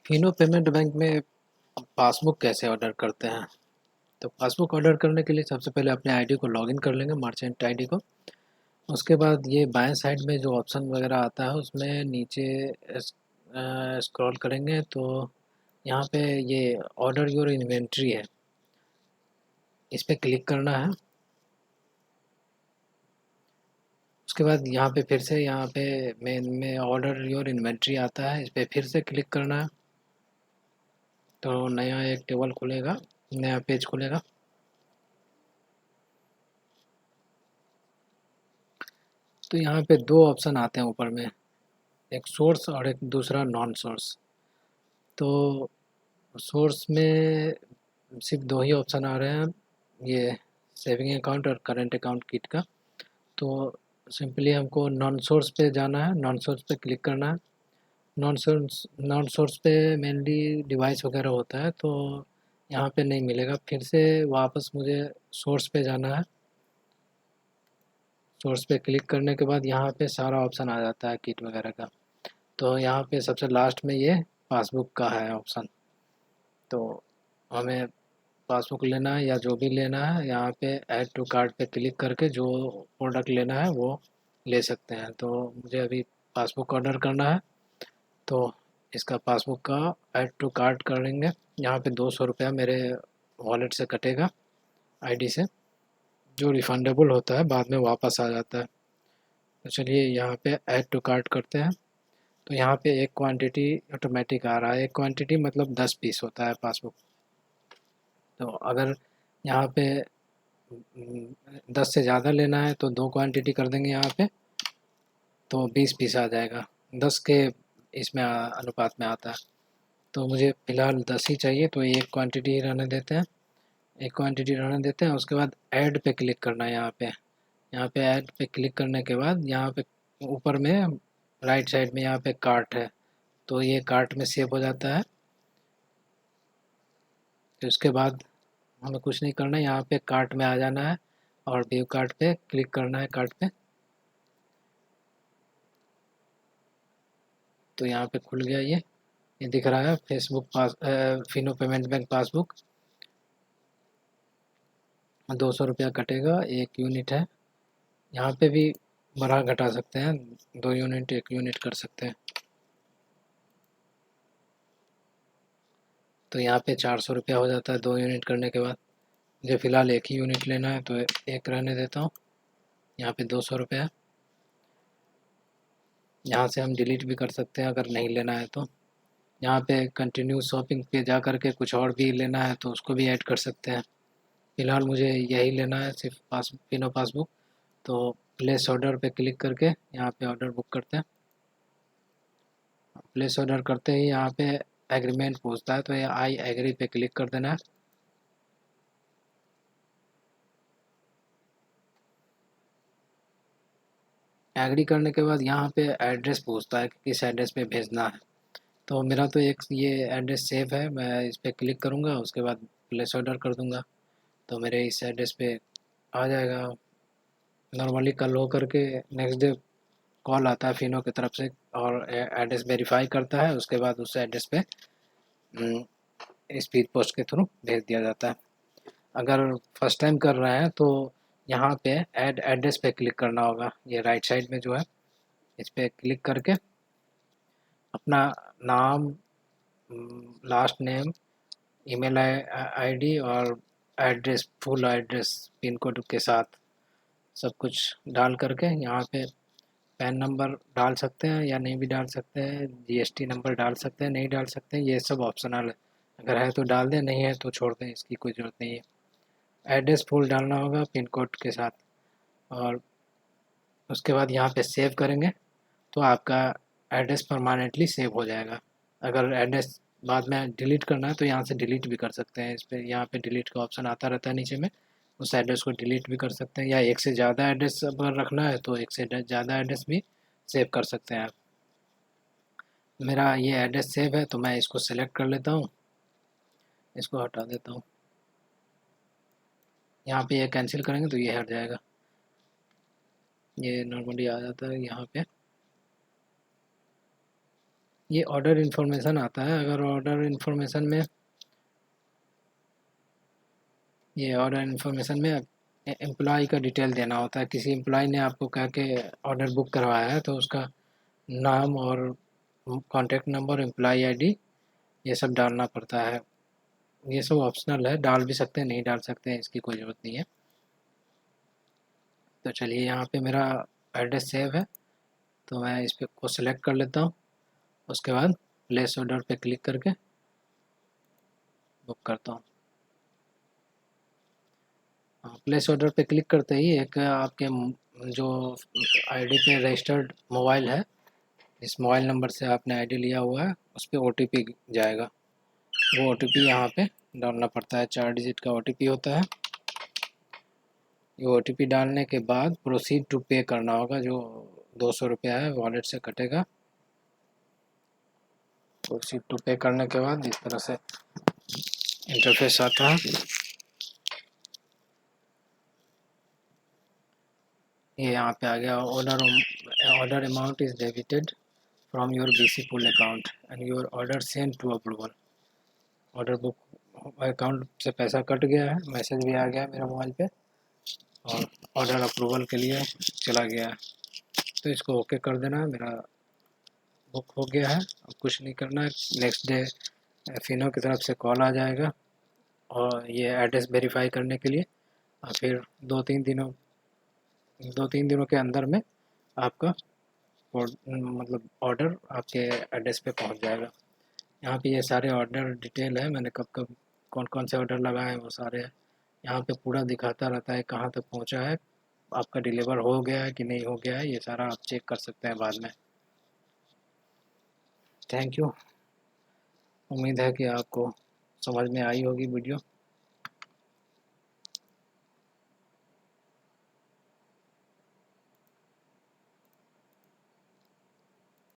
Fino payment bank में passbook कैसे order करते हैं? तो पासबुक ऑर्डर करने के लिए सबसे पहले अपने आईडी को लॉगिन कर लेंगे, मर्चेंट आईडी को। उसके बाद ये बाएं साइड में जो ऑप्शन वगैरह आता है उसमें नीचे स्क्रॉल करेंगे तो यहाँ पे ये ऑर्डर योर इन्वेंट्री है, इस पर क्लिक करना है। उसके बाद यहाँ पे फिर से यहाँ पे मेन में ऑर्डर योर इन्वेंट्री आता है, इस पर फिर से क्लिक करना है। तो नया एक टेबल खुलेगा, नया पेज खुलेगा। तो यहाँ पे दो ऑप्शन आते हैं ऊपर में, एक सोर्स और एक दूसरा नॉन सोर्स। तो सोर्स में सिर्फ दो ही ऑप्शन आ रहे हैं, ये सेविंग अकाउंट और करंट अकाउंट किट का। तो सिंपली हमको नॉन सोर्स पे जाना है, नॉन सोर्स पे क्लिक करना है। नॉन सोर्स पे मेनली डिवाइस वगैरह होता है, तो यहाँ पे नहीं मिलेगा। फिर से वापस मुझे सोर्स पे जाना है। सोर्स पे क्लिक करने के बाद यहाँ पे सारा ऑप्शन आ जाता है किट वगैरह का। तो यहाँ पे सबसे लास्ट में ये पासबुक का है ऑप्शन। तो हमें पासबुक लेना है या जो भी लेना है, यहाँ पे ऐड टू कार्ट पे क्लिक करके जो प्रोडक्ट लेना है वो ले सकते हैं। तो मुझे अभी पासबुक ऑर्डर करना है, तो इसका पासबुक का ऐड टू कार्ट करेंगे। यहाँ पे 200 रुपया मेरे वॉलेट से कटेगा, आईडी से, जो रिफंडेबल होता है, बाद में वापस आ जाता है। तो चलिए यहाँ पे ऐड टू कार्ट करते हैं। तो यहाँ पे एक क्वांटिटी ऑटोमेटिक आ रहा है, एक क्वांटिटी मतलब 10 पीस होता है पासबुक। तो अगर यहाँ पे 10 से ज़्यादा लेना है तो दो क्वांटिटी कर देंगे यहाँ पे, तो 20 पीस आ जाएगा। 10 के इसमें अनुपात में आता है। तो मुझे फ़िलहाल 10 ही चाहिए, तो एक क्वांटिटी ही रहने देते हैं, एक क्वांटिटी रहने देते हैं। उसके बाद ऐड पे क्लिक करना है यहाँ पे ऐड पे क्लिक करने के बाद यहाँ पे ऊपर में राइट साइड में यहाँ पे कार्ट है, तो ये कार्ट में सेव हो जाता है। तो उसके बाद हमें कुछ नहीं करना है, यहाँ पे कार्ट में आ जाना है और व्यू कार्ट पे क्लिक करना है, कार्ट पे। तो यहाँ पे खुल गया, ये दिख रहा है Facebook Fino payment bank passbook. 200 रुपया कटेगा, एक यूनिट है। यहाँ पे भी बढ़ा घटा सकते हैं, 2 यूनिट 1 यूनिट कर सकते हैं। तो यहाँ पे 400 रुपया हो जाता है 2 यूनिट करने के बाद। मुझे फ़िलहाल एक ही यूनिट लेना है, तो एक रहने देता हूँ। यहाँ पे 200 रुपया, यहाँ से हम डिलीट भी कर सकते हैं अगर नहीं लेना है तो। यहाँ पे कंटिन्यू शॉपिंग पे जा कर के कुछ और भी लेना है तो उसको भी ऐड कर सकते हैं। फ़िलहाल मुझे यही लेना है, सिर्फ फिनो पासबुक। तो प्लेस ऑर्डर पे क्लिक करके यहाँ पे ऑर्डर बुक करते हैं। प्लेस ऑर्डर करते ही यहाँ पे एग्रीमेंट पूछता है, तो ये आई एग्री पे क्लिक कर देना है। एग्री करने के बाद यहाँ पे एड्रेस पूछता है कि किस एड्रेस पे भेजना है। तो मेरा तो एक ये एड्रेस सेव है, मैं इस पर क्लिक करूँगा, उसके बाद प्लेस ऑर्डर कर दूँगा, तो मेरे इस एड्रेस पे आ जाएगा। नॉर्मली कल हो करके नेक्स्ट डे कॉल आता है फिनो की तरफ से और एड्रेस वेरीफाई करता है। उसके बाद उस एड्रेस पे स्पीड पोस्ट के थ्रू भेज दिया जाता है। अगर फर्स्ट टाइम कर रहे हैं तो यहाँ पे ऐड एड्रेस पे क्लिक करना होगा, ये राइट साइड में जो है, इस पर क्लिक करके अपना नाम, लास्ट नेम, ईमेल आईडी और address, full address pin code के साथ सब कुछ डाल करके यहाँ पे पैन नंबर डाल सकते हैं या नहीं भी डाल सकते हैं, जीएसटी नंबर डाल सकते हैं, नहीं डाल सकते हैं, ये सब ऑप्शनल है। अगर है तो डाल दें, नहीं है तो छोड़ दें, इसकी कोई ज़रूरत नहीं है। एड्रेस फुल डालना होगा पिन कोड के साथ, और उसके बाद यहाँ पे सेव करेंगे तो आपका एड्रेस परमानेंटली सेव हो जाएगा। अगर एड्रेस बाद में डिलीट करना है तो यहाँ से डिलीट भी कर सकते हैं, इस पर यहाँ पे डिलीट का ऑप्शन आता रहता है नीचे में, उस एड्रेस को डिलीट भी कर सकते हैं। या एक से ज़्यादा एड्रेस अगर रखना है तो एक से ज़्यादा एड्रेस भी सेव कर सकते हैं आप। मेरा ये एड्रेस सेव है तो मैं इसको सेलेक्ट कर लेता हूँ, इसको हटा देता हूँ। यहाँ पे ये कैंसिल करेंगे तो ये हट जाएगा, ये नॉर्मली आ जाता है यहाँ पे। ये ऑर्डर इन्फॉर्मेशन आता है। अगर ऑर्डर इन्फॉर्मेशन में एम्प्लॉय का डिटेल देना होता है। किसी एम्प्लॉय ने आपको कह के ऑर्डर बुक करवाया है तो उसका नाम और कॉन्टैक्ट नंबर, एम्प्लॉय आईडी, ये सब डालना पड़ता है। ये सब ऑप्शनल है, डाल भी सकते हैं, नहीं डाल सकते हैं, इसकी कोई ज़रूरत नहीं है। तो चलिए, यहाँ पे मेरा एड्रेस सेव है तो मैं इस पे को सिलेक्ट कर लेता हूँ। उसके बाद प्लेस ऑर्डर पे क्लिक करके बुक करता हूँ। प्लेस ऑर्डर पे क्लिक करते ही एक आपके जो आईडी पे रजिस्टर्ड मोबाइल है, इस मोबाइल नंबर से आपने आईडी लिया हुआ है, उस पर ओटीपी जाएगा। वो ओटीपी यहाँ पे डालना पड़ता है, 4 डिजिट का ओटीपी होता है। ये ओटीपी डालने के बाद प्रोसीड टू पे करना होगा, जो 200 रुपया है वॉलेट से कटेगा। प्रोसीड टू पे करने के बाद इस तरह से इंटरफेस आता है। ये यहाँ पे आ गया, order amount is debited from your BC pool account and your order send to approval. Order book account से पैसा कट गया है, मैसेज भी आ गया मेरा मोबाइल पे, और ऑर्डर अप्रूवल के लिए चला गया है। तो इसको ओके कर देना है। मेरा बुक हो गया है, अब कुछ नहीं करना है। नेक्स्ट डे फिनो की तरफ से कॉल आ जाएगा और ये एड्रेस वेरीफाई करने के लिए, और फिर 2-3 दिनों के अंदर में आपका मतलब ऑर्डर आपके एड्रेस पे पहुंच जाएगा। यहाँ पे ये सारे ऑर्डर डिटेल है, मैंने कब कब कौन कौन से ऑर्डर लगाए हैं वो सारे यहाँ पे पूरा दिखाता रहता है, कहाँ तक पहुँचा है, आपका डिलीवर हो गया है कि नहीं हो गया है, ये सारा आप चेक कर सकते हैं बाद में। Thank you. उम्मीद है कि आपको समझ में आई होगी वीडियो।